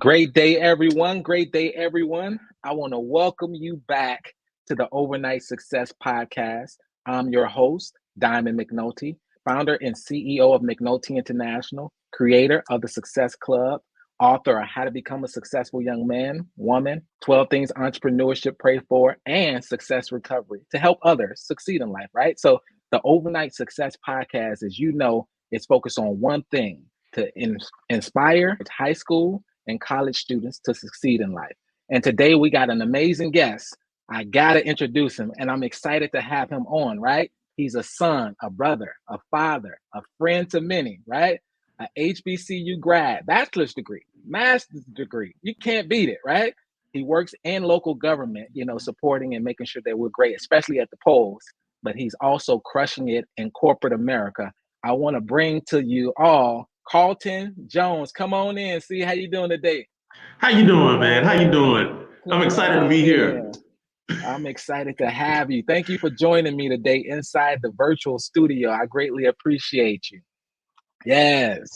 Great day, everyone. Great day, everyone. I want to welcome you back to the Overnight Success Podcast. I'm your host, Diamond McNulty, founder and CEO of McNulty International, creator of the Success Club, author of How to Become a Successful Young Man, Woman, 12 Things Entrepreneurship Pray For, and Success Recovery to help others succeed in life, right? So the Overnight Success Podcast, as you know, is focused on one thing, to inspire high school and college students to succeed in life. And today we got an amazing guest. I got to introduce him, and I'm excited to have him on, right? He's a son, a brother, a father, a friend to many, right? A HBCU grad, bachelor's degree, master's degree. You can't beat it, right? He works in local government, supporting and making sure that we're great, especially at the polls, but he's also crushing it in corporate America. I want to bring to you all Carlton Jones. Come on in. See how you doing today. How you doing, man? How you doing? I'm excited to be here. I'm excited to have you. Thank you for joining me today inside the virtual studio. I greatly appreciate you. Yes.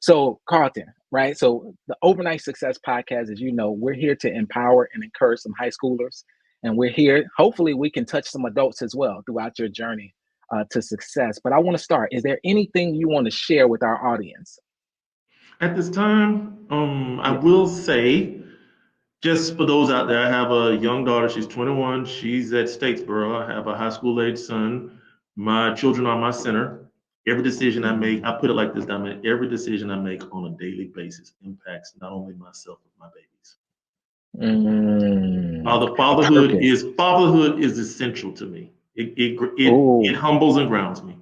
So, Carlton, right? So, the Overnight Success Podcast, as you know, we're here to empower and encourage some high schoolers. And we're here, hopefully, we can touch some adults as well throughout your journey to success. But I want to start. Is there anything you want to share with our audience? At this time, I will say, just for those out there, I have a young daughter. She's 21. She's at Statesboro. I have a high school age son. My children are my center. Every decision I make, I put it like this, Diamond, every decision I make on a daily basis impacts not only myself, but my babies. Fatherhood is essential to me. It humbles and grounds me.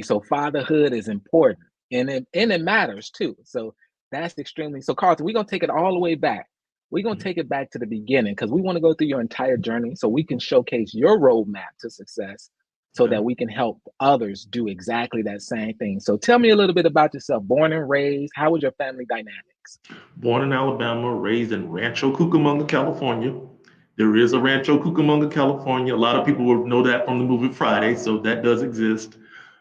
So fatherhood is important, and it matters too. So that's extremely. So Carlton, we're gonna take it all the way back. We're gonna take it back to the beginning because we want to go through your entire journey so we can showcase your roadmap to success, so that we can help others do exactly that same thing. So tell me a little bit about yourself. Born and raised, how was your family dynamics? Born in Alabama, raised in Rancho Cucamonga, California. There is a Rancho Cucamonga, California. A lot of people will know that from the movie Friday, so that does exist.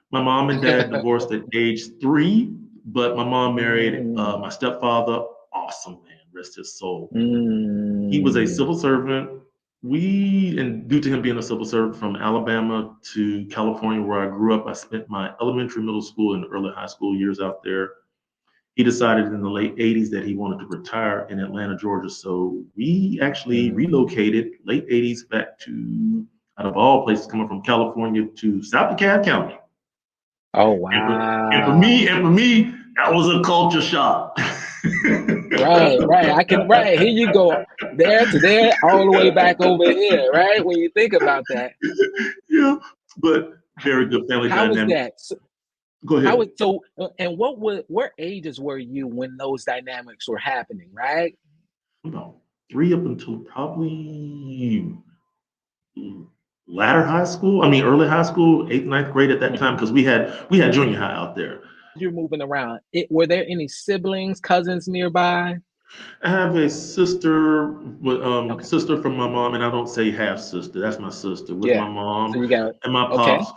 My mom and dad divorced at age 3, but my mom married my stepfather. Awesome man, rest his soul. He was a civil servant. And due to him being a civil servant from Alabama to California, where I grew up, I spent my elementary, middle school, and early high school years out there. He decided in the late 80s that he wanted to retire in Atlanta, Georgia. So we actually relocated late 80s back to, out of all places, coming from California to South DeKalb County. Oh, wow. And for me, that was a culture shock. Right. Here you go. There to there, all the way back over here, right? When you think about that. Yeah, but very good family dynamic. How was that? Go ahead. And what ages were you when those dynamics were happening, right? About 3 up until probably early high school, 8th, 9th grade at that time, because we had junior high out there. You're moving around. Were there any siblings, cousins nearby? I have a sister, sister from my mom, and I don't say half sister. That's my sister with my mom and my pops.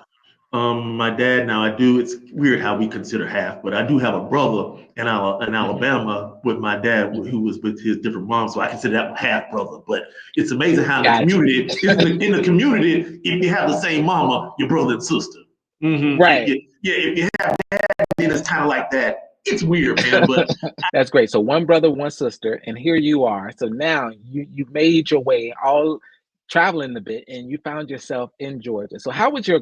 My dad, now it's weird how we consider half, but I do have a brother in Alabama with my dad who was with his different moms, so I consider that half brother. But it's amazing how in the community, if you have the same mama, your brother and sister. Right. If you have dad, then it's kind of like that. It's weird, man, but that's great. So one brother, one sister, and here you are. So now you've made your way all traveling a bit, and you found yourself in Georgia. So how was your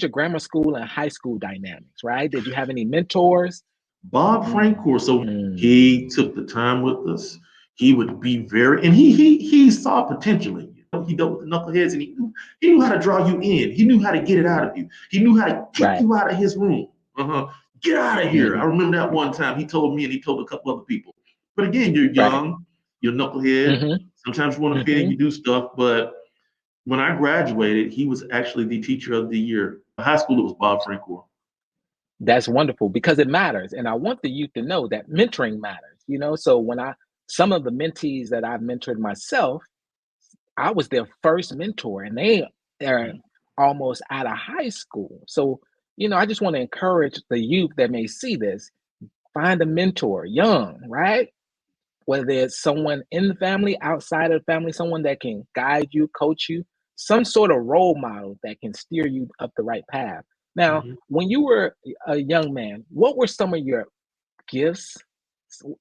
grammar school and high school dynamics, right? Did you have any mentors? Bob Francoeur. So he took the time with us. He would be and he saw potential in you. He dealt with the knuckleheads, and he knew how to draw you in. He knew how to get it out of you. He knew how to kick you out of his room. Get out of here. I remember that one time he told me, and he told a couple other people. But again, you're young, you're a knucklehead. Sometimes you want to fit in, you do stuff. But when I graduated, he was actually the teacher of the year. In high school, it was Bob Francoeur. That's wonderful because it matters. And I want the youth to know that mentoring matters. So some of the mentees that I've mentored myself, I was their first mentor, and they're almost out of high school. So, I just want to encourage the youth that may see this. find a mentor young, right? Whether it's someone in the family, outside of the family, someone that can guide you, coach you, some sort of role model that can steer you up the right path. Now, Mhm. when you were a young man, what were some of your gifts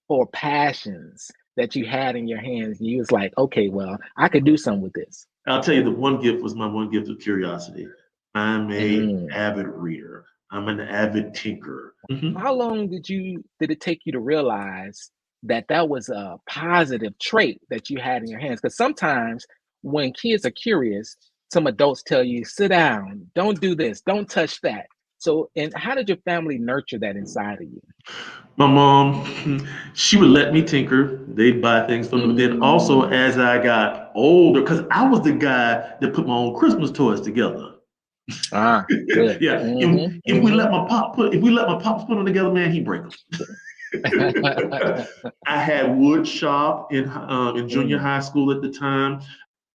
or passions that you had in your hands? You was like, okay, well, I could do something with this. I'll tell you, the one gift was my one gift of curiosity. I'm a Mm. avid reader. I'm an avid tinkerer. Mhm. How long did it take you to realize that that was a positive trait that you had in your hands? Because sometimes when kids are curious, some adults tell you, sit down, don't do this, don't touch that. So, and how did your family nurture that inside of you? My mom, she would let me tinker. They'd buy things for me. But then also, Mm. as I got older, because I was the guy that put my own Christmas toys together. Ah, good. Yeah, if we let my pops put them together, man, he break them. I had wood shop in junior Mm, high school at the time.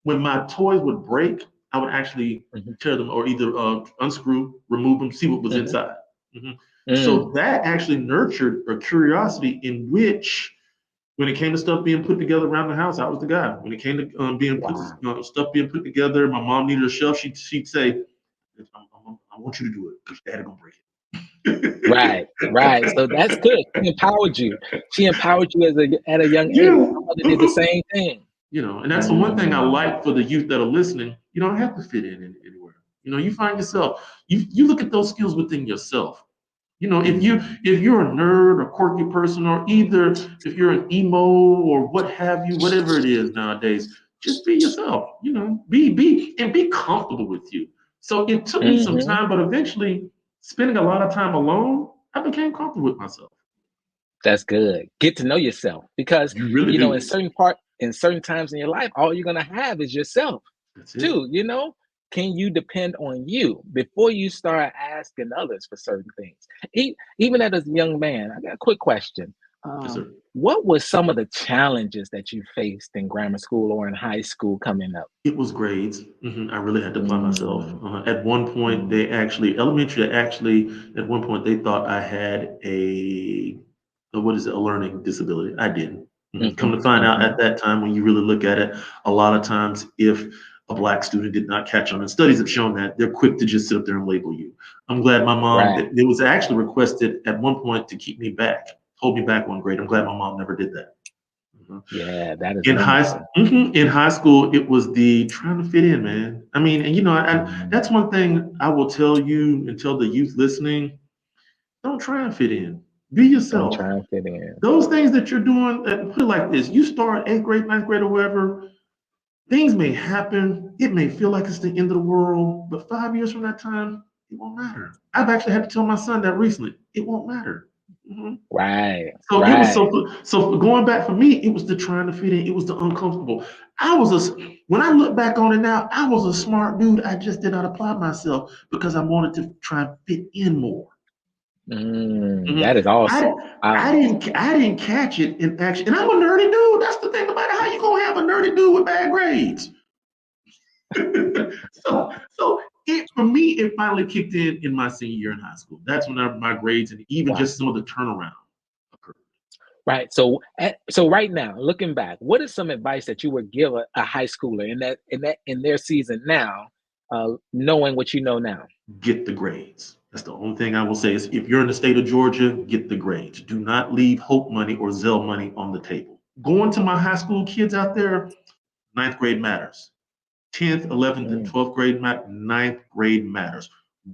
When my toys would break, I would actually mhm, tear them or either unscrew, remove them, see what was mhm, inside. Mhm. So mm. that actually nurtured a curiosity in which, when it came to stuff being put together around the house, I was the guy. When it came to Wow. stuff being put together, my mom needed a shelf. She'd say, I want you to do it because Daddy gonna break Right, it. right. So that's good. She empowered you. She empowered you at a young age. Yeah. My mother did the Uh-uh. same thing. And that's the one thing I Mm, like for the youth that are listening. You don't have to fit in anywhere. You find yourself. You look at those skills within yourself. mm, If you're a nerd or quirky person, or either if you're an emo or what have you, whatever it is nowadays, just be yourself. Be comfortable with you. So it took me some mhm. time, but eventually, spending a lot of time alone, I became comfortable with myself. That's good. Get to know yourself because, You really in do. certain times in your life, all you're gonna have is yourself That's it. too, you know? Can you depend on you before you start asking others for certain things? Even as a young man, I got a quick question. Yes, sir. What were some of the challenges that you faced in grammar school or in high school coming up? It was grades. I really had to apply myself. Mm, At one point, mm, at one point, they thought I had what is it, a learning disability. I didn't. Come mhm, to find out at mhm. that time, when you really look at it, a lot of times, if a black student did not catch on, and studies have shown that, they're quick to just sit up there and label you. I'm glad my mom, Right. it was actually requested at one point to keep me back, hold me back one grade. I'm glad my mom never did that. Mhm. Yeah, that is wonderful. In high school, it was the trying to fit in, man. I mean, and Mm, that's one thing I will tell you and tell the youth listening: don't try and fit in. Be don't yourself. try and fit in. Those things that you're doing, put it like this: you start eighth grade, ninth grade, or whatever. Things may happen. It may feel like it's the end of the world, but 5 years from that time, it won't matter. I've actually had to tell my son that recently. It won't matter. Mhm. Right, So it was right. going back for me, it was the trying to fit in. It was the uncomfortable. When I look back on it now, I was a smart dude. I just did not apply myself because I wanted to try and fit in more. Mhm. That is I awesome. I didn't catch it in action, and I'm a nerdy dude. That's the thing about it. How you gonna have a nerdy dude with bad grades? So it for me, it finally kicked in my senior year in high school. That's when my grades and even Wow. just some of the turnaround occurred. Right. So, so right now, looking back, what is some advice that you would give a high schooler in their season now, knowing what you know now? Get the grades. That's the only thing I will say is, if you're in the state of Georgia, get the grades. Do not leave Hope money or Zell money on the table. Going to my high school kids out there, ninth grade matters. 10th, 11th, and Mm, 12th grade ninth grade matters.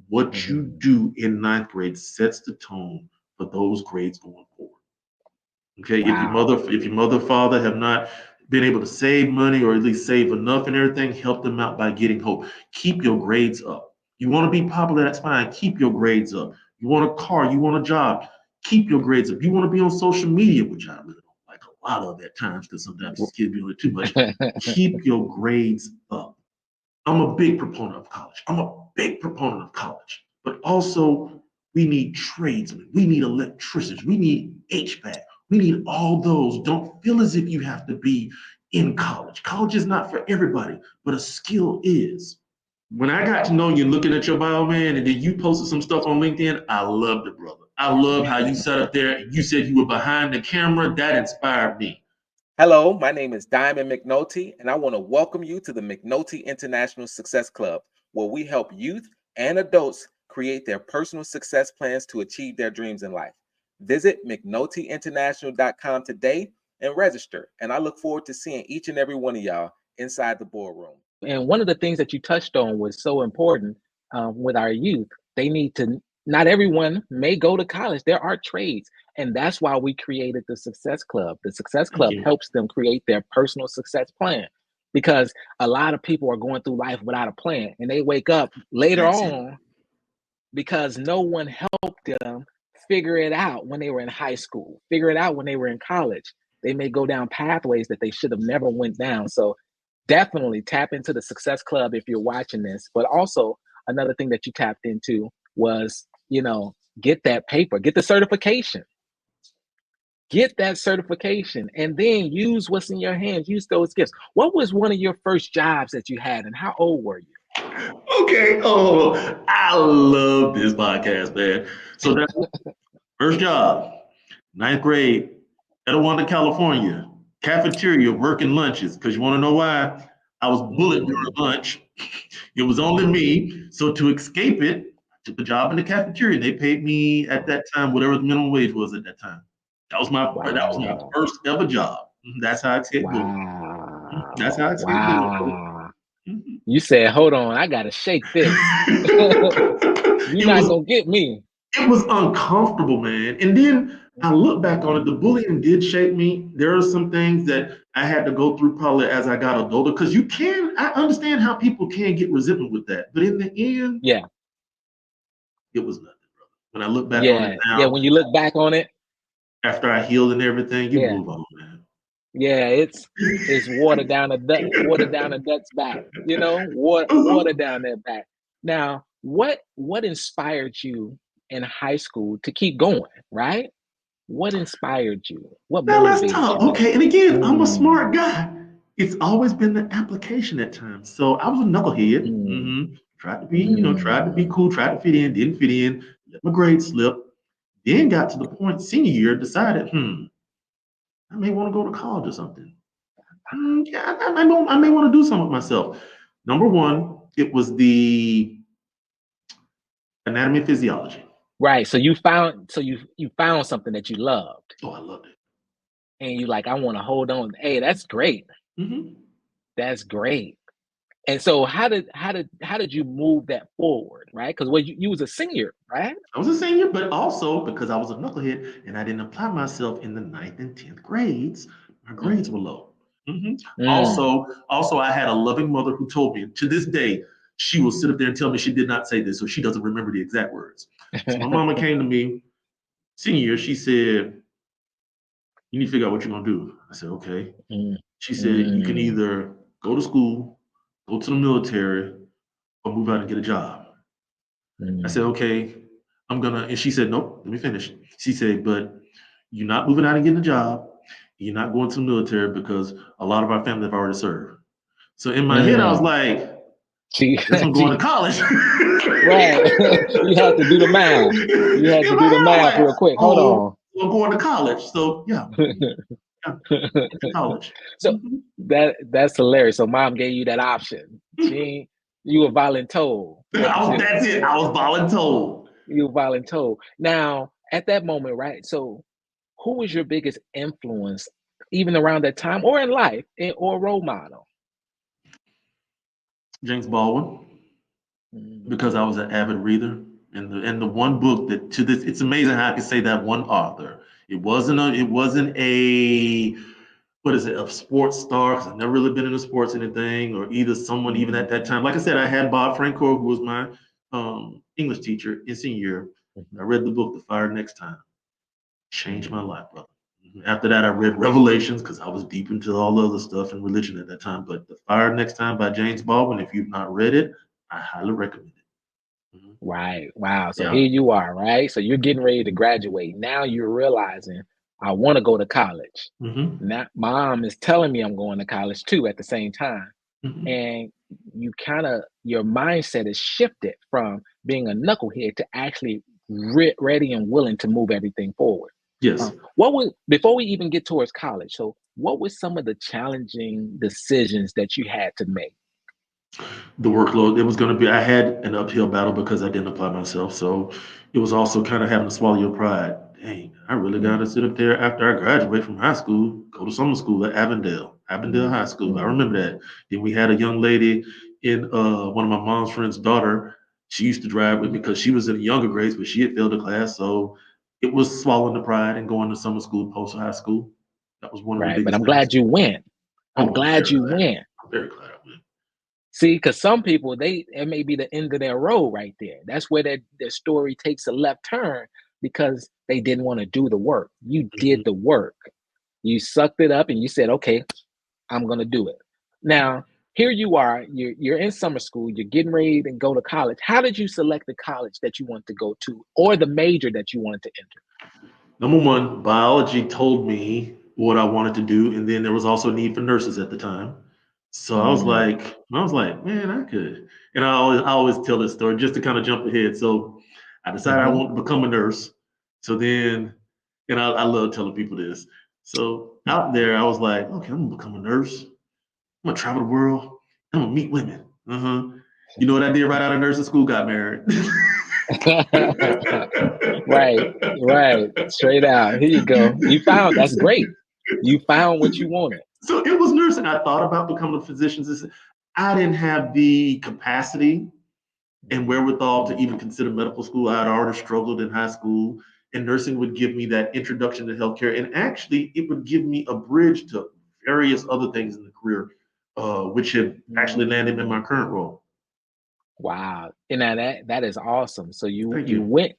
What you mhm. do in ninth grade sets the tone for those grades going forward. Okay, Wow. if your mother, father have not been able to save money, or at least save enough and everything, help them out by getting hope. Keep your grades up. You want to be popular, that's fine. Keep your grades up. You want a car, you want a job, keep your grades up. You want to be on social media, which I really don't like a lot of at times because sometimes these kids be on it too much. Keep your grades up. I'm a big proponent of college. I'm a big proponent of college. But also, we need tradesmen. We need electricians. We need HVAC. We need all those. Don't feel as if you have to be in college. College is not for everybody, but a skill is. When I got to know you, looking at your bio, man, and then you posted some stuff on LinkedIn, I loved it, brother. I love how you sat up there. You said you were behind the camera. That inspired me. Hello, my name is Diamond McNulty, and I want to welcome you to the McNulty International Success Club, where we help youth and adults create their personal success plans to achieve their dreams in life. Visit McNultyInternational.com today and register, and I look forward to seeing each and every one of y'all inside the boardroom. And one of the things that you touched on was so important with our youth. They need to, not everyone may go to college. There are trades. And that's why we created the Success Club. The Success Club helps them create their personal success plan, because a lot of people are going through life without a plan, and they wake up later on because no one helped them figure it out when they were in high school, figure it out when they were in college. They may go down pathways that they should have never went down. So definitely tap into the Success Club if you're watching this. But also another thing that you tapped into was, get that paper, get the certification. Get that certification and then use what's in your hands. Use those gifts. What was one of your first jobs that you had, and how old were you? Okay. Oh, I love this podcast, man. So that first job, ninth grade, Etowanda, California, cafeteria working lunches. Because you want to know why? I was bullied during lunch. It was only me. So to escape it, I took a job in the cafeteria. They paid me at that time whatever the minimum wage was at that time. That was my first ever job. That's how I escaped bullying. That's how I escaped bullying. You said, hold on, I gotta shake this. You're not gonna get me. It was uncomfortable, man. And then I look back on it, the bullying did shape me. There are some things that I had to go through probably as I got older, because I understand how people can get resentment with that. But in the end, it was nothing, brother. When I look back on it now. Yeah, when you look back on it, after I healed and everything, you move on, man. Yeah, it's water down the duck's back, water down their back. Now, what inspired you in high school to keep going, right? What inspired you? What now motivated let's talk. you? Okay, and again, I'm a smart guy. It's always been the application at times. So I was a knucklehead. Tried to be cool, tried to fit in, didn't fit in, let my grades slip. Then got to the point senior year, decided, I may want to go to college or something. Yeah, I may want to do something with myself. Number one, it was the anatomy and physiology. Right. So you found something that you loved. Oh, I loved it. And you like, I want to hold on. Hey, that's great. That's great. And so how did you move that forward, right? Because you was a senior, right? I was a senior, but also because I was a knucklehead and I didn't apply myself in the 9th and 10th grades, my grades were low. Also, I had a loving mother who told me, to this day, she will sit up there and tell me she did not say this, so she doesn't remember the exact words. So my mama came to me senior year. She said, "You need to figure out what you're gonna do." I said, "Okay." She said, "You can either go to school, go to the military, or move out and get a job." I said, "Okay, I'm gonna." And she said, "Nope, let me finish." She said, "But you're not moving out and getting a job. You're not going to the military because a lot of our family have already served." So in my head, I was like, I guess I'm going to college. Right. You had to do the math. You had to do the math real quick. Hold on. I'm going to college. So yeah. College. So that's hilarious. So mom gave you that option. You were voluntold. That's it. I was voluntold. You were voluntold. Now, at that moment, right? So who was your biggest influence, even around that time or in life, or role model? James Baldwin, because I was an avid reader, and the one book that to this, it's amazing how I can say that one author. It wasn't a what is it, a sports star, because I've never really been in a sports anything, or either someone even at that time. Like I said, I had Bob Francoeur, who was my English teacher in senior year. I read the book, The Fire Next Time. Changed my life, brother. After that, I read Revelations because I was deep into all the other stuff in religion at that time. But The Fire Next Time by James Baldwin, if you've not read it, I highly recommend it. Right. Wow. So here you are, right? So you're getting ready to graduate. Now you're realizing I want to go to college. Now mom is telling me I'm going to college too at the same time. And you your mindset is shifted from being a knucklehead to actually ready and willing to move everything forward. Yes. Before we even get towards college, so what were some of the challenging decisions that you had to make? The workload, it was going to be, I had an uphill battle because I didn't apply myself. So it was also kind of having to swallow your pride. Dang, I really got to Mm, sit up there after I graduate from high school, go to summer school at Avondale mm, High School. I mm, remember that. Then we had a young lady in one of my mom's friend's daughter. She used to drive with me mm. because she was in the younger grades, but she had failed a class. So it was swallowing the pride and going to summer school, post high school. That was one of the Right, but biggest I'm things. glad you went. I'm Oh, I'm glad very you glad. went. I'm very glad I went. See, because some people, it may be the end of their road right there. That's where their story takes a left turn because they didn't want to do the work. You did Mhm. the work. You sucked it up and you said, okay, I'm gonna do it. Now, here you are, you're in summer school, you're getting ready to go to college. How did you select the college that you want to go to or the major that you wanted to Number one, biology told me what I wanted to do, and then there was also a need for nurses at the time. So enter? I was like, man, I could. And I always tell this story just to kind of jump ahead. So I decided I Mm-hmm. wanted to become a nurse. So then, and I love telling people this. So out there, I was like, okay, I'm gonna become a nurse. I'm gonna travel the world. I'm gonna meet women. Uh-huh. You know what I did right out of nursing school? Got married. Right, right. Straight out. Here you go. You found that's great. You found what you wanted. So it was nursing. I thought about becoming a physician. I didn't have the capacity and wherewithal to even consider medical school. I had already struggled in high school, and nursing would give me that introduction to healthcare. And actually, it would give me a bridge to various other things in the career, which have actually landed in my Mm. current role. Wow. And now that is awesome. So Thank you you. went,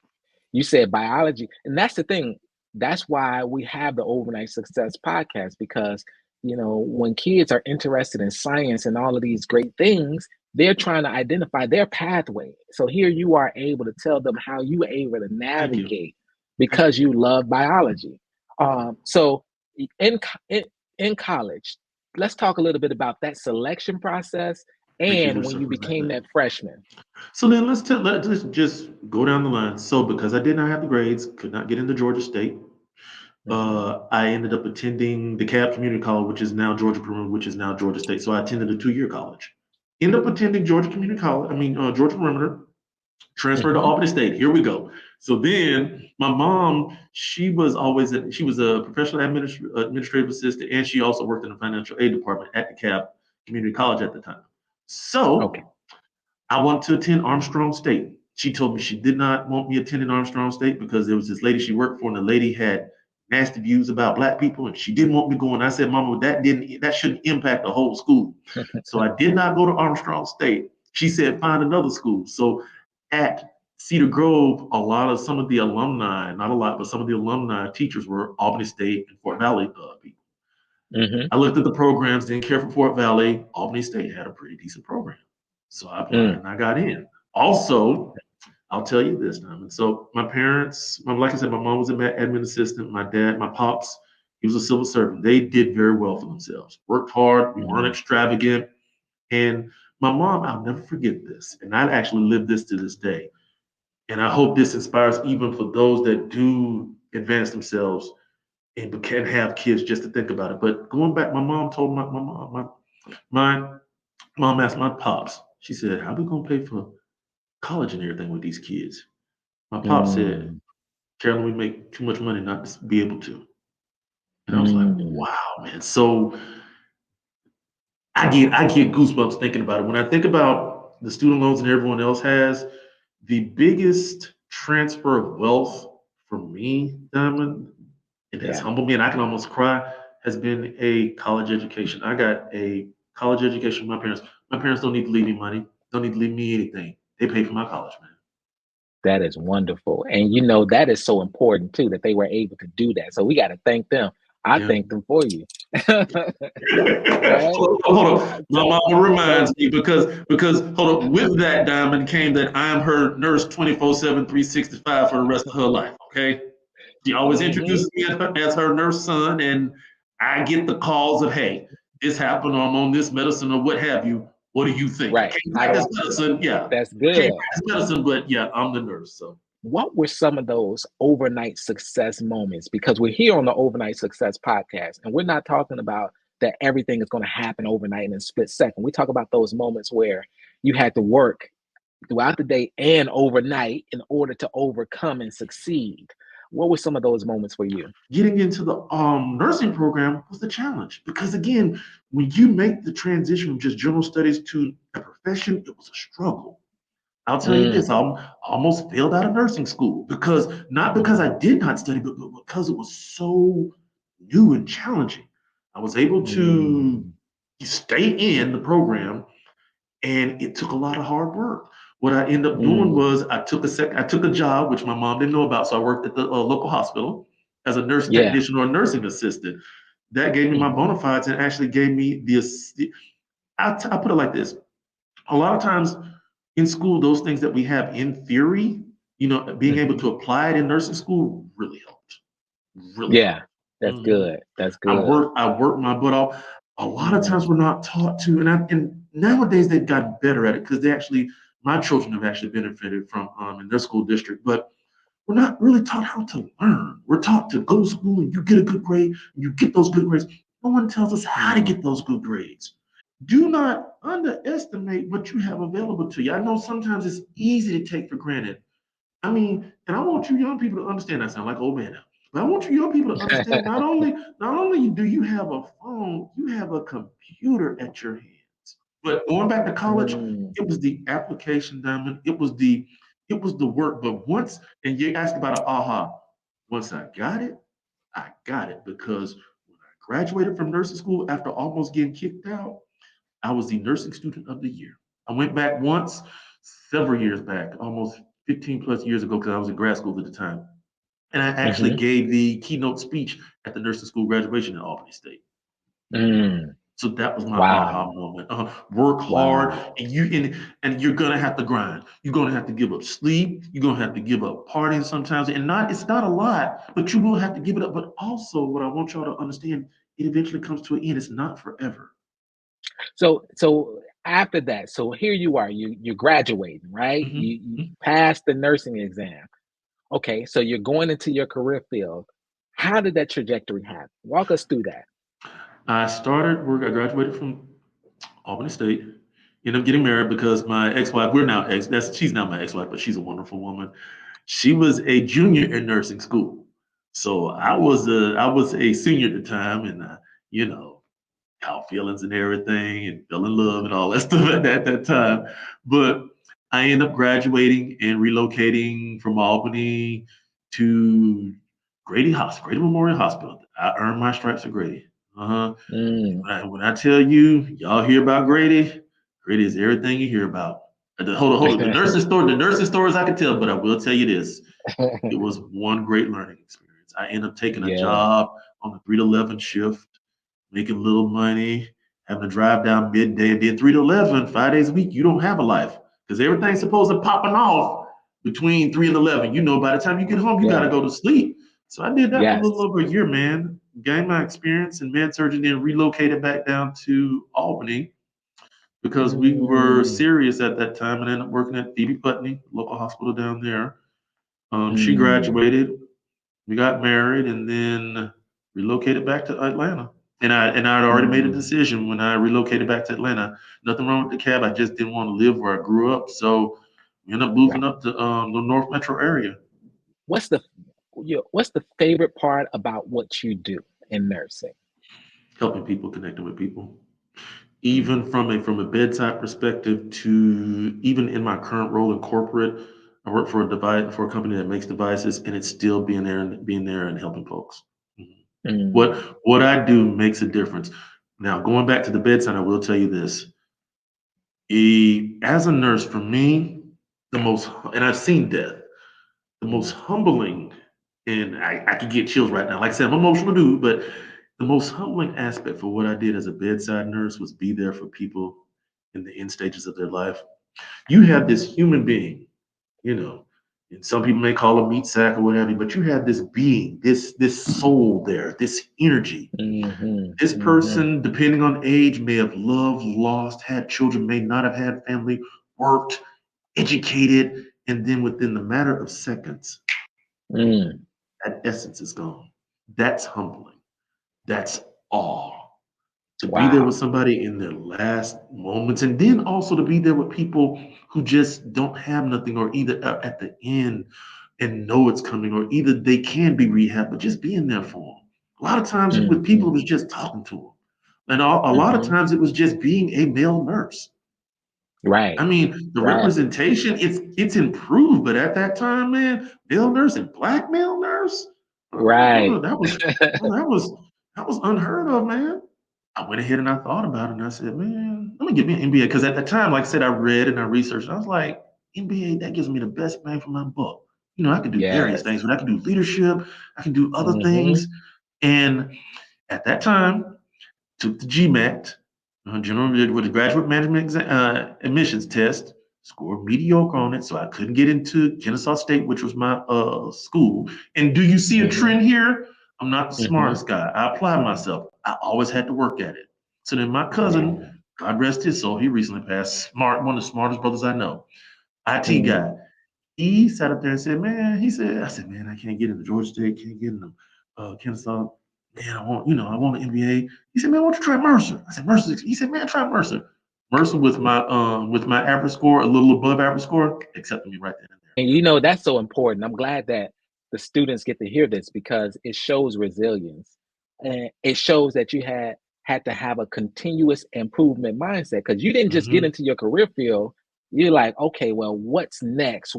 you said biology, and that's the thing. That's why we have the Overnight Success podcast because when kids are interested in science and all of these great things, they're trying to identify their pathway. So here you are able to tell them how you were able to Thank you. navigate Thank because you. you love biology. Thank you. So in in in college, let's talk a little bit about that selection process Thank you and for when you circling back became that. that freshman. So then let's just go down the line. So because I did not have the grades, could not get into Georgia State. Mhm. I ended up attending the Cab Community College, which is now Georgia Perimeter, which is now Georgia State. So I attended a 2-year college. Ended up attending Georgia Community College. I mean Georgia Perimeter. Transferred to Mhm. Albany State. Here we go. So then my mom, she was a professional administrative assistant, and she also worked in the financial aid department at the Cab Community College at the time. Okay. So I wanted to attend Armstrong State. She told me she did not want me attending Armstrong State because there was this lady she worked for, and the lady had nasty views about black people, and she didn't want me going. I said, Mama, that shouldn't impact the whole school. So I did not go to Armstrong State. She said, find another school. So at Cedar Grove, some of the alumni, not a lot, but some of the alumni teachers were Albany State and Fort Valley people. Mhm. I looked at the programs, didn't care for Fort Valley. Albany State had a pretty decent program. So I applied Mm. and I got in. Also, I'll tell you this, Diamond. So my parents, like I said, my mom was an admin assistant. My dad, my pops, he was a civil servant. They did very well for themselves. Worked hard. We weren't Mm. extravagant. And my mom, I'll never forget this. And I actually live this to this day. And I hope this inspires even for those that do advance themselves and can have kids just to think about it. But going back, my mom told my mom asked my pops, she said, how are we gonna pay for college and everything with these kids? My pop said, Mm. Carolyn, we make too much money not to be able to. And I was like, Mm. wow, man. So I get goosebumps thinking about it. When I think about the student loans and everyone else has, the biggest transfer of wealth for me, Diamond, it has Yeah, humbled me and I can almost cry, has been a college education. I got a college education from my parents. My parents don't need to leave me money, don't need to leave me anything. They pay for my college, man. that is wonderful. And that is so important too that they were able to do that. So we got to thank them. I Yeah. thank them for you. Right? Hold I on. My tell mama tell reminds me because hold on, with that diamond came that I am her nurse 24/7, 365 for the rest of her life. Okay. She always Mhm. introduces me as her nurse son, and I get the calls of, hey, this happened, or I'm on this medicine, or what have you. What do you think? I Right. can't How do practice I medicine, yeah. That's I can't good. practice medicine, but yeah, I'm the nurse. So what were some of those overnight success moments? Because we're here on the Overnight Success podcast, and we're not talking about that everything is going to happen overnight in a split second. We talk about those moments where you had to work throughout the day and overnight in order to overcome and succeed. What were some of those moments for you? Getting into the nursing program was the challenge because, again, when you make the transition from just general studies to a profession, it was a struggle. I'll tell you this, Mm, I almost failed out of nursing school because not because I mm, did not study, but because it was so new and challenging. I was able to mm, stay in the program, and it took a lot of hard work. What I ended up doing mm, was I took a job which my mom didn't know about, so I worked at the local hospital as a nurse yeah. technician or a nursing assistant. That gave me my Hmm. bona fides and actually gave me I put it like this: a lot of times in school, those things that we have in theory, being able Hmm. to apply it in nursing school really helped. Really Yeah, helped. that's Mhm. good. That's good. I worked my butt off. A lot of times Mm, we're not taught to, and nowadays they've gotten better at it because my children have actually benefited from in their school district, but we're not really taught how to learn. We're taught to go to school and you get a good grade, and you get those good grades. No one tells us how to mm. get those good grades. Do not underestimate what you have available to you. I know sometimes it's easy to take for granted. I mean, and I want you young people to understand. I sound like old man now, but I want you young people to understand. Not only do you have a phone, you have a computer at your hands. But going back to college, Mm, it was the application, Diamond. It was the work. But once, and you asked about an aha. Once I got it because when I graduated from nursing school after almost getting kicked out, I was the nursing student of the year. I went back once, several years back, almost 15 plus years ago, because I was in grad school at the time. And I actually hmm. gave the keynote speech at the nursing school graduation in Albany State. Mm. So that was my aha Wow. moment. Work hard, Wow. and you're gonna have to grind. You're gonna have to give up sleep. You're gonna have to give up partying sometimes, and not it's not a lot, but you will have to give it up. But also, what I want y'all to understand, it eventually comes to an end. It's not forever. So after that, so here you are, you're graduating, right? You Mhm. passed the nursing exam. Okay, so you're going into your career field. How did that trajectory happen? Walk us through that. I started work. I graduated from Albany State. Ended up getting married because my ex-wife. We're now ex. That's she's now my ex-wife, but she's a wonderful woman. She was a junior in nursing school, so I was a senior at the time, and you know, caught feelings and everything, and fell in love and all that stuff at that time. But I ended up graduating and relocating from Albany to Grady Memorial Hospital. I earned my stripes at Grady. Uh-huh. Mm. When I tell you, y'all hear about Grady, Grady is everything you hear about. Hold on. The nursing stories I can tell, but I will tell you this. It was one great learning experience. I ended up taking a Yeah. job on the 3 to 11 shift, making little money, having to drive down midday, and then 3 to 11, 5 days a week. You don't have a life because everything's supposed to popping off between 3 and 11. You know, by the time you get home, you got to Yeah. go to sleep. So I did that for a little Yes. over a year, man. Gained my experience in med surgery, then relocated back down to Albany because we were Mm. serious at that time and ended up working at Phoebe Putney, local hospital down there. She Mm. graduated, we got married, and then relocated back to Atlanta. And I had already made a Mm. decision when I relocated back to Atlanta. Nothing wrong with the cab. I just didn't want to live where I grew up. So we ended up Right. moving up to the North Metro area, What's the what's the favorite part about what you do in nursing? helping people, connecting with people. Mm. Even from a bedside perspective to even in my current role in corporate, I work for a company that makes devices, and it's still being there and helping folks. Mhm. Mm. What I do makes a difference. Now, going back to the bedside, I will tell you this: as a nurse, for me, the most and I've seen death. The most Mm. humbling, and I can get chills right now. Like I said, I'm an emotional dude, but the most humbling aspect for what I did as a bedside nurse was be there for people in the end stages of their life. You have this human being, you know, and some people may call a meat sack or whatever, but you have this being, this soul there, this energy. Mhm. This Mhm. person, depending on age, may have loved, lost, had children, may not have had family, worked, educated. And then within the matter of seconds, Mm. that essence is gone. That's humbling. That's awe. To be there with Wow. somebody in their last moments, and then also to be there with people who just don't have nothing, or either at the end and know it's coming, or either they can be rehab, but just being there for them. A lot of times with people, it Mm-hmm. was just talking to them. And a lot of Mm-hmm. times it was just being a male nurse. I Right. mean, the Right. representation, it's improved, but at that time, man, male nurse and black male nurse, Right. that was that was unheard of, man. I went ahead and I thought about it and I said, man, let me get me an MBA. Because at the time, like I said, I read and I researched. And I was like, MBA, that gives me the best bang for my buck. You know, I could do various things, Yes. but I can do leadership, I can do other Mm-hmm. things. And at that time, took the GMAT, general with the graduate management admissions test, scored mediocre on it, so I couldn't get into Kennesaw State, which was my school. And do you see a Mm-hmm. trend here? I'm not the Mm-hmm. smartest guy. I applied myself. I always had to work at it. So then my cousin, Man. God rest his soul, he recently passed. Smart, one of the smartest brothers I know. IT Mm-hmm. guy. He sat up there and said, "Man," he said, "I said, man, I can't get into Georgia State, can't get into Kennesaw. Man, I want an MBA." He said, "Man, why don't you try Mercer?" I said, "Mercer." He said, "Man, try Mercer." Mercer with my average score, a little above average score, accepted me right then and And that's so important. I'm glad that the students get to hear this because it shows resilience. And it shows that you had to have a continuous improvement mindset because you didn't there. just get Mm-hmm. into your career field. You're like, okay, well, what's next?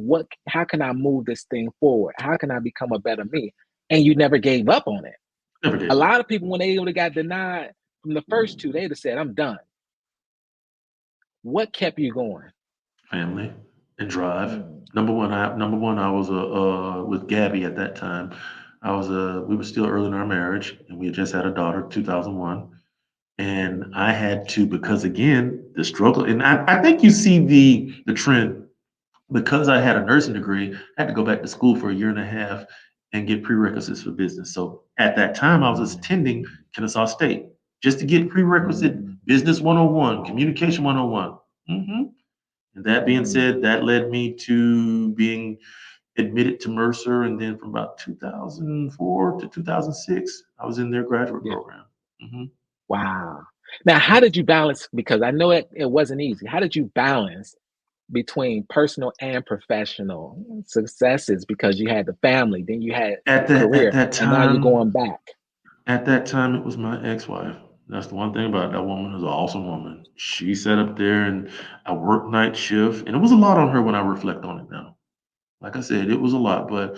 How can I move this thing forward? How can I become a better me? And you never gave up on it. Never A gave lot up. of people, when they would have got denied from the first two, they'd have said, I'm done. What kept you going? Family and drive. Mm, Number one, I was with Gabby at that time. We were still early in our marriage, and we had just had a daughter, 2001. And I had to, because again, the struggle, and I think you see the trend, because I had a nursing degree. I had to go back to school for a year and a half and get prerequisites for business. So at that time, I was mm, attending Kennesaw State just to get prerequisite mm, business 101, communication 101. Mm-hmm. And that being mm. said, that led me to being admitted to Mercer. And then from about 2004 to 2006, I was in their graduate Yeah. program. Mm-hmm. Wow. Now, how did you balance? Because I know it wasn't easy. How did you balance between personal and professional successes? Because you had the family, then you had At career, that and now you're time, going back. it was my ex-wife. That's the one thing about that woman is an awesome woman. She sat up there and I worked night shift, and it was a lot on her when I reflect on it now. Like I said, it was a lot, but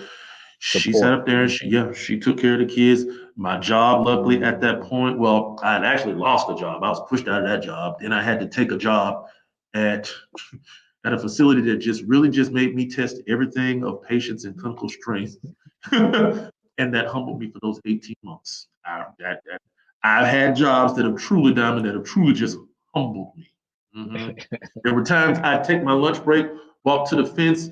she sat Support. up there and Hmm. she took care of the kids. My job, luckily at that Mm, point, well, I had actually lost a job. I was pushed out of that job. Then I had to take a job at at a facility that just really just made me test everything of patience and clinical strength. And that humbled me for those 18 months. I've had jobs that have truly diamond, that have truly just humbled me. Mhm. There were times I'd take my lunch break, walk to the fence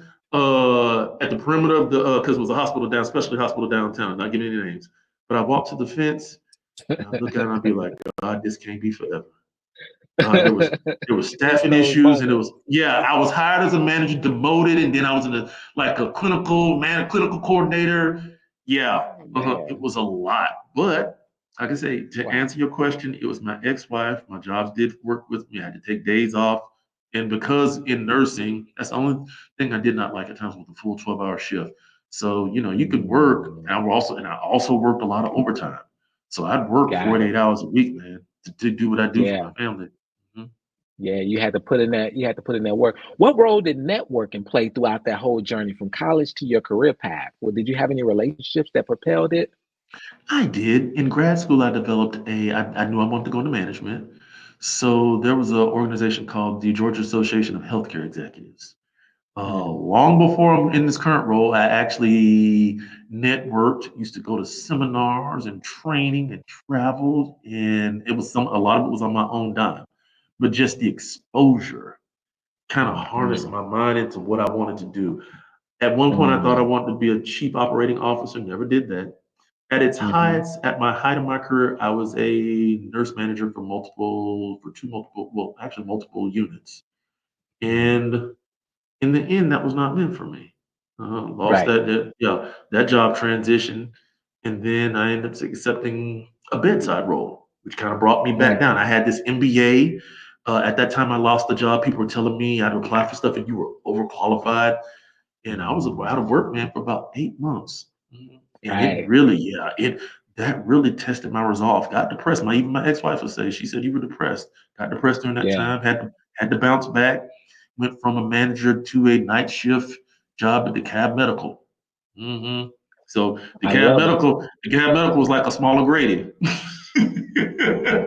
at the perimeter of the, because it was a hospital down, specialty hospital downtown, not giving any names. But I walked to the fence and I'd look at it and I'd be like, God, this can't be forever. God, there was it's staffing those issues, and it was, moments. yeah, I was hired as a manager, demoted, and then I was in a like a clinical coordinator. Yeah, Oh, it man. was a lot. But like I say, to Wow. answer your question, it was my ex-wife. My jobs did work with me. I had to take days off. And because in nursing, that's the only thing I did not like at times, with the full 12-hour shift. So, you could work, Mm, and I also worked a lot of overtime. So I'd work got it. 48 hours a week, man, to do what I do for my Yeah. family. Mhm. Yeah, you had to put in that. You had to put in that work. What role did networking play throughout that whole journey from college to your career path? Well, did you have any relationships that propelled it? I did. In grad school, I knew I wanted to go into management. So there was an organization called the Georgia Association of Healthcare Executives. Mm, Long before I'm in this current role, I actually networked, used to go to seminars and training and traveled, and a lot of it was on my own dime. But just the exposure kind of harnessed mm, my mind into what I wanted to do. At one point, I thought I mm, wanted to be a chief operating officer, never did that. mm-hmm, At my height of my career, I was a nurse manager for multiple units. mm, And In the end, that was not meant for me. Lost Right. that job transition, and then I ended up accepting a bedside role, which kind of brought me back Mm, down. I had this MBA. At that time, I lost the job. People were telling me I'd apply for stuff and you were overqualified, and I was out of work, man, for about 8 months. And it right. really, it that really tested my resolve. Got depressed. Even my ex-wife would say, she said you were depressed. Got depressed during that Yeah. time. Had to bounce back. Went from a manager to a night shift job at the Cab Medical. hmm So I love it. The Cab Medical was like a smaller Grady.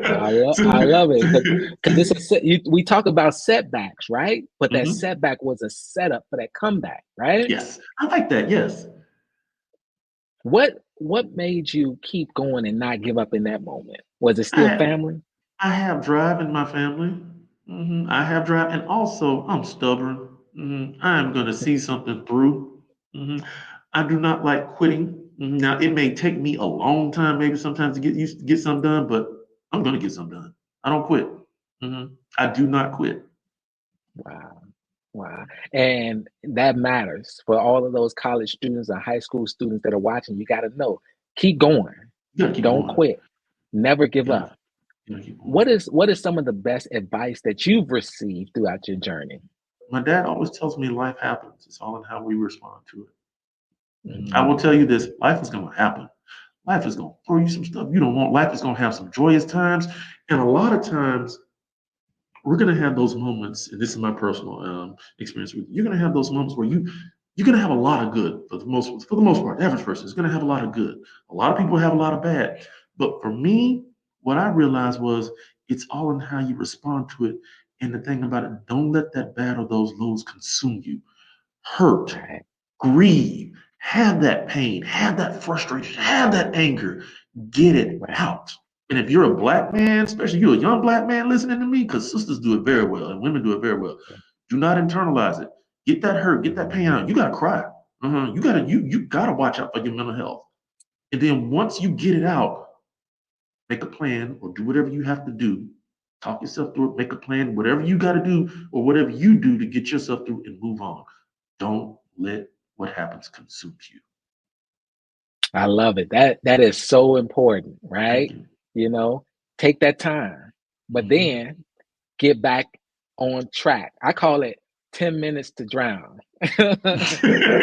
I love it because we talk about setbacks, right? But that Mhm. setback was a setup for that comeback, right? Yes, I like that. Yes, What made you keep going and not give up in that moment? Was it I still have family? I have drive in my family. I have drive, and also I'm stubborn. I am going to see something through. hmm I do not like quitting. Now it may take me a long time, maybe sometimes to get something done, but I'm going to get something done. I don't quit. hmm I do not quit. Wow. Wow. And that matters for all of those college students and high school students that are watching. You got to know, keep going. You got to keep Don't going. quit. Never give You got up. to keep going. What is some of the best advice that you've received throughout your journey? My dad always tells me life happens. It's all in how we respond to it. I will tell Mm, you this: life is going to happen. Life is going to throw you some stuff you don't want. Life is going to have some joyous times. And a lot of times, we're going to have those moments. And this is my personal experience with you. You're going to have those moments where you're going to have a lot of good for the most part. The average person is going to have a lot of good. A lot of people have a lot of bad. But for me, what I realized was it's all in how you respond to it. And the thing about it, don't let that bad or those lows consume you. Hurt, right, grieve, have that pain, have that frustration, have that anger, get it right. out. And if you're a black man, especially you're a young black man listening to me, because sisters do it very well and women do it very well, do not internalize it. Get that hurt, get that pain out. You gotta cry. You gotta watch out for your mental health. And then once you get it out, make a plan or do whatever you have to do. Talk yourself through it, make a plan, whatever you got to do or whatever you do to get yourself through and move on. Don't let what happens consume you. I love it. That is so important, Thank right? you. You know, take that time, but hmm then get back on track. I call it 10 minutes to drown.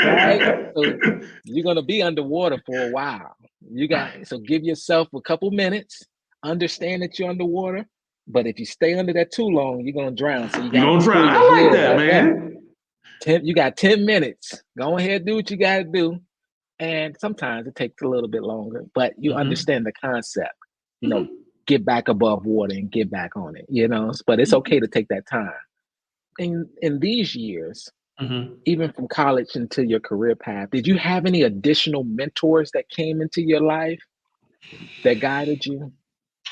Right? So you're gonna be underwater for a while. You got Right. so give yourself a couple minutes, understand that you're underwater, but if you stay under that too long, you're gonna drown. So you You're gotta gonna try. pull your I like head that, back up. man. You got 10 minutes. Go ahead, do what you gotta do. And sometimes it takes a little bit longer, but you hmm understand the concept. You know, hmm get back above water and get back on it. But it's okay to take that time. In these years, hmm even from college into your career path, did you have any additional mentors that came into your life that guided you?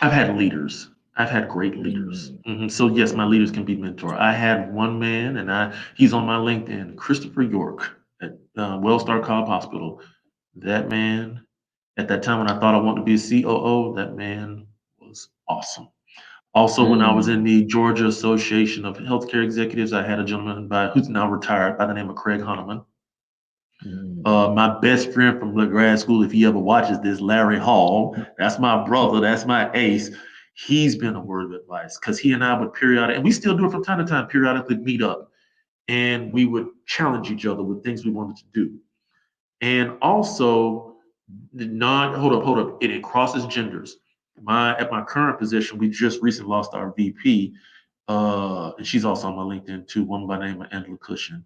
I've had leaders. I've had great leaders. Mm, So yes, my leaders can be mentor. I had one man, and he's on my LinkedIn, Christopher York at Wellstar Cobb Hospital. That man, at that time when I thought I wanted to be a COO, that man was awesome. Also, when I was in mm, the Georgia Association of Healthcare Executives, I had a gentleman who's now retired by the name of Craig Hunneman. mm. My best friend from the grad school, if he ever watches this, Larry Hall, that's my brother, that's my ace. He's been a word of advice because he and I would and we still do it from time to time, periodically meet up and we would challenge each other with things we wanted to do. And also, hold up, it crosses genders. At my current position, we just recently lost our VP, and she's also on my LinkedIn too, one by the name of Angela Cushion.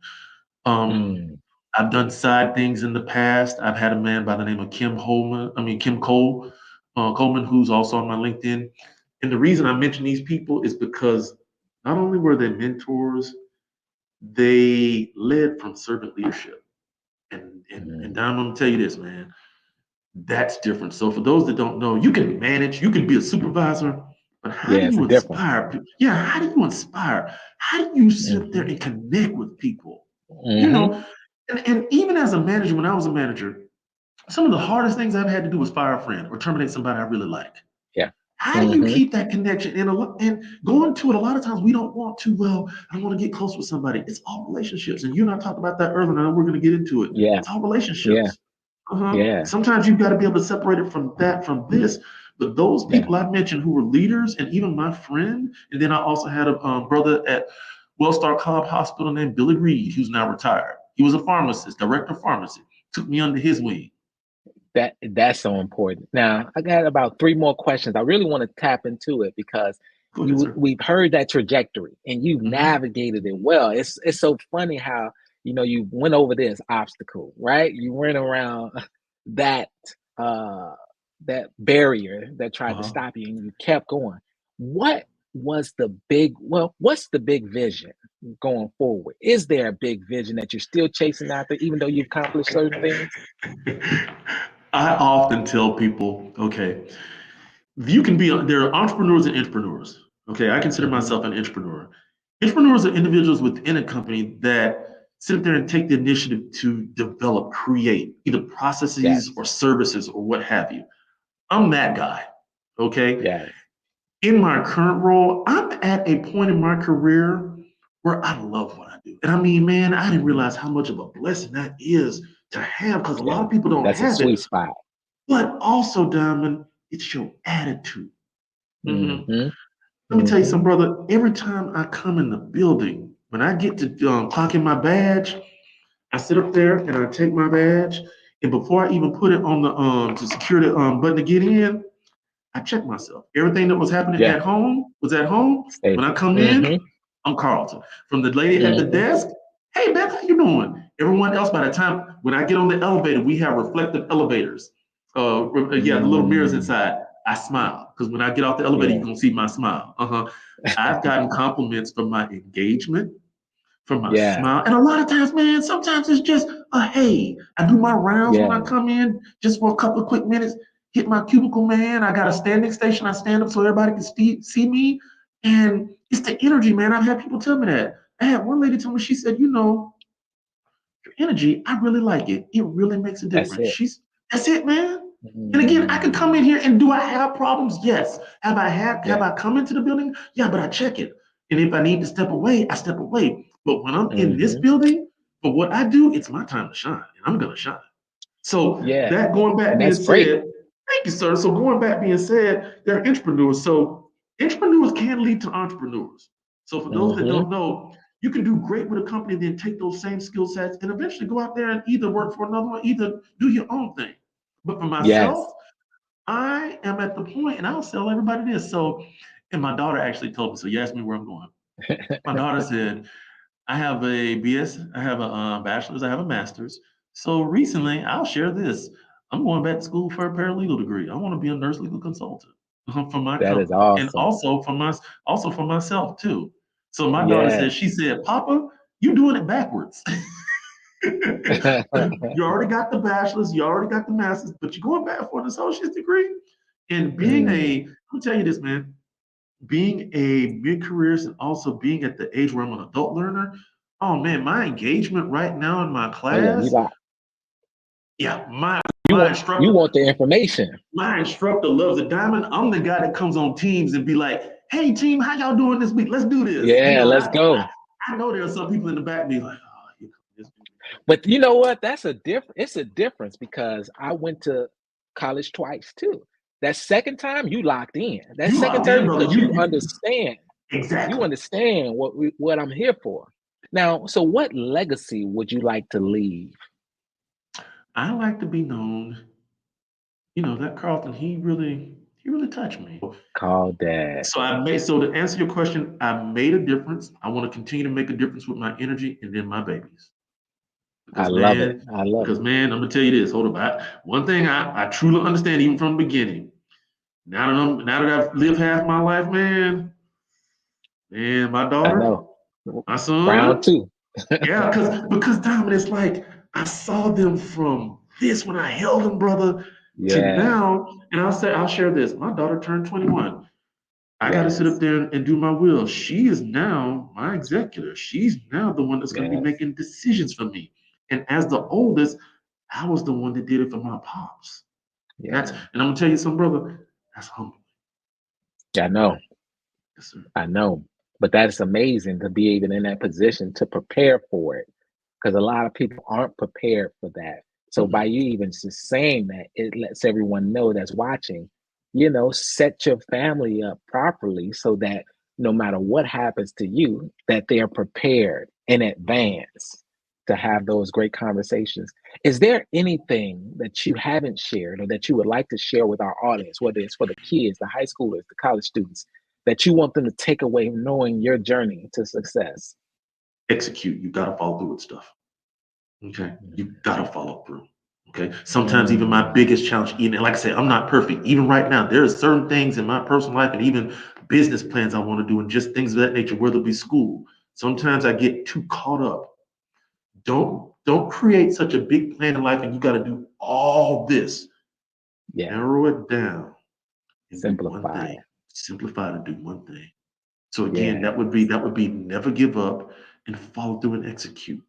Um, Mm. I've done side things in the past. I've had a man by the name of Kim Cole, Coleman, who's also on my LinkedIn. And the reason I mention these people is because not only were they mentors, they led from servant leadership. And Mm. Don, I'm gonna tell you this, man, that's different. So for those that don't know, you can manage, you can be a supervisor, but how Yeah, do it's you a difference. inspire people? Yeah, how do you inspire? How do you sit up there Hmm. and connect with people? You Hmm. know, and even as a manager, when I was a manager, some of the hardest things I've had to do was fire a friend or terminate somebody I really like. Yeah. How do you Mm-hmm. keep that connection? And going to it, a lot of times we don't want to, well, I want to get close with somebody. It's all relationships. And you and I talked about that earlier, and I know we're going to get into it. Yeah. It's all Yeah. relationships. Yeah. Sometimes you've got to be able to separate it from that, from this. But those Yeah. people I mentioned who were leaders, and even my friend, and then I also had a brother at Wellstar Cobb Hospital named Billy Reed, who's now retired. He was a pharmacist, director of pharmacy, took me under his wing. That's so important. Now, I got about three more questions. I really want to tap into it because Go ahead, sir. we've heard that trajectory and you've Mm-hmm. navigated it well. It's so funny how you went over this obstacle, right? You went around that uh that barrier that tried to Uh-huh. stop you and you kept going. What what's the big vision going forward? Is there a big vision that you're still chasing after, even though you've accomplished certain things? I often tell people, okay, there are entrepreneurs and entrepreneurs. Okay, I consider Hmm. myself an entrepreneur. Entrepreneurs are individuals within a company that sit there and take the initiative to develop, create either processes Yes. or services or what have you. I'm that guy. Okay. Yes. In my current role, I'm at a point in my career where I love what I do. And I mean, man, I didn't realize how much of a blessing that is to have because a lot Yeah. of people don't That's a have it. sweet spot. But also, Diamond, it's your attitude. Mhm. Hmm. Let me tell you Hmm. something, brother. Every time I come in the building, when I get to clock in my badge, I sit up there and I take my badge. And before I even put it on the to secure the button to get in, I check myself. Everything that was happening Yeah. at home was at home. Stay. When I come in, Hmm. I'm Carlton. From the lady at the Hmm. desk, hey Beth, how you doing? Everyone else, by the time when I get on the elevator, we have reflective elevators. Yeah, the little mirrors Mm. inside. I smile because when I get off the elevator, you're Yeah. gonna see my smile. I've gotten compliments for my engagement, for my Yeah. smile, and a lot of times, man, sometimes it's just a hey. I do my rounds when I Yeah. come in, just for a couple of quick minutes. Hit my cubicle, man. I got a standing station. I stand up so everybody can see me, and it's the energy, man. I've had people tell me that. I had one lady tell me, she said, your energy, I really like it. It really makes a That's difference. it. That's it, man. And again, I could come Mm. in here and do I have problems? Yes. Have Yeah. I come into the building? Yeah, but I check it. And if I need to step away, I step away. But when I'm in this Hmm. building, for what I do, it's my time to shine, and I'm gonna shine. So Yeah. that going back And being that's great. said, thank you, sir. So going back being said, they're entrepreneurs. So entrepreneurs can lead to entrepreneurs. So for those that Hmm. don't know, you can do great with a company, then take those same skill sets and eventually go out there and either work for another one, either do your own thing. But for myself, Yes. I am at the point, and I'll tell everybody this. So, and my daughter actually told me. So you asked me where I'm going. My daughter said, I have a BS, I have a bachelor's, I have a master's. So recently, I'll share this. I'm going back to school for a paralegal degree. I want to be a nurse legal consultant for my That is company, and awesome. also for myself too. So my daughter Yeah. said, she said, "Papa, you doing it backwards. You already got the bachelor's, you already got the master's, but you're going back for an associate's degree." And Mm. let me tell you this, man, being a mid-career and also being at the age where I'm an adult learner, oh man, my engagement right now in my Oh yeah. You class, got yeah, my you my want you instructor, want the information. my instructor loves a diamond. I'm the guy that comes on teams and be like, hey team, how y'all doing this week? Let's do this. Yeah. And Let's go. I know there are some people in the back be like, oh, here comes this dude again. But you know what? That's a different. It's a difference because I went to college twice too. That second time, you locked in. That You second locked time, in, brother. because you understand. You Exactly. understand what I'm here for. Now, so what legacy would you like to leave? I like to be known, that Carlton, he really touched me. Call dad. So to answer your question, I made a difference. I want to continue to make a difference with my energy and then my babies. I Because love it. man, I love because it. man, I'm gonna tell you this. Hold up. One thing I truly understand, even from the beginning. Now that I've lived half my life, man, my I daughter, know. my Round son, two. yeah, because Diamond, it's like I saw them from this when I held them, brother, to Yeah. now. And I'll share this. My daughter turned 21. I got to sit up Yes. there and do my will. She is now my executor. She's now the one that's going to be Yes. making decisions for me. And as the oldest, I was the one that did it for my pops. And Yeah. I'm gonna tell you something, brother. That's humble. I know. Yes, sir. I know. But that's amazing to be even in that position to prepare for it, because a lot of people aren't prepared for that. So by Mm-mm. you even just saying that, it lets everyone know that's watching, you know, set your family up properly so that no matter what happens to you, that they're prepared in advance to have those great conversations. Is there anything that you haven't shared or that you would like to share with our audience, whether it's for the kids, the high schoolers, the college students, that you want them to take away knowing your journey to success? Execute. You got to follow through with stuff. Okay. You got to follow through. Okay. Sometimes even my Mm, biggest challenge, even like I said, I'm not perfect. Even right now, there are certain things in my personal life and even business plans I want to do and just things of that nature, whether it be school. Sometimes I get too caught up. Don't create such a big plan in life and you got to do all this. yeah, Narrow it down and do one simplify. thing. Simplify to do one thing. So again, Yeah. that would be never give up and follow through and execute.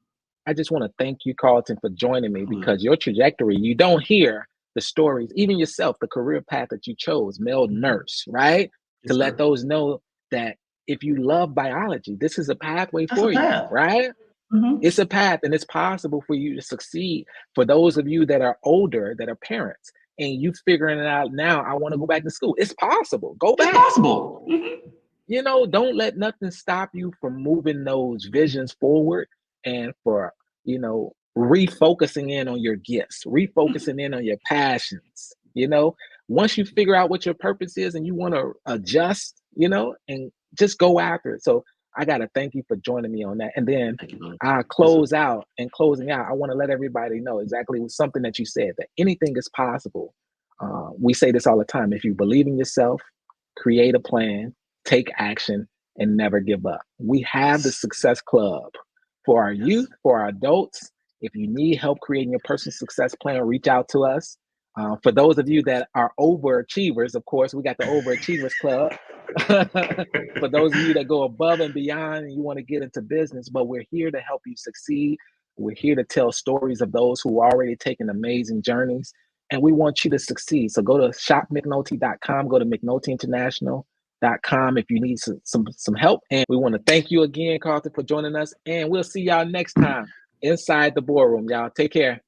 I just want to thank you, Carlton, for joining me, Look, because your trajectory, you don't hear the stories, even yourself, the career path that you chose, male mhm. nurse, right? To Yes, let sir. those know that if you love biology, this is a pathway That's a for you, path. right? Mhm. It's a path and it's possible for you to succeed. For those of you that are older, that are parents, and you figuring it out now, I want to go back to school. It's possible. Go It's back. possible. Mhm. You know, don't let nothing stop you from moving those visions forward, and for, you know, refocusing in on your gifts, Mhm. refocusing in on your passions. You know, once you figure out what your purpose is and you want to adjust, you know, and just go after it. So I got to thank you for joining me on that. And then Thank you, brother. I Yes, sir. close out and closing out, I want to let everybody know exactly something that you said, that anything is possible. We say this all the time. If you believe in yourself, create a plan, take action, and never give up. We have the Yes. Success Club for our Yes. youth, for our adults. If you need help creating your personal success plan, reach out to us. For those of you that are overachievers, of course, we got the Overachievers Club. For those of you that go above and beyond and you want to get into business, but we're here to help you succeed. We're here to tell stories of those who are already taken amazing journeys, and we want you to succeed. So go to shopmcnulty.com, go to mcnultyinternational.com if you need some help. And we want to thank you again, Carlton, for joining us. And we'll see y'all next time inside the boardroom. Y'all take care.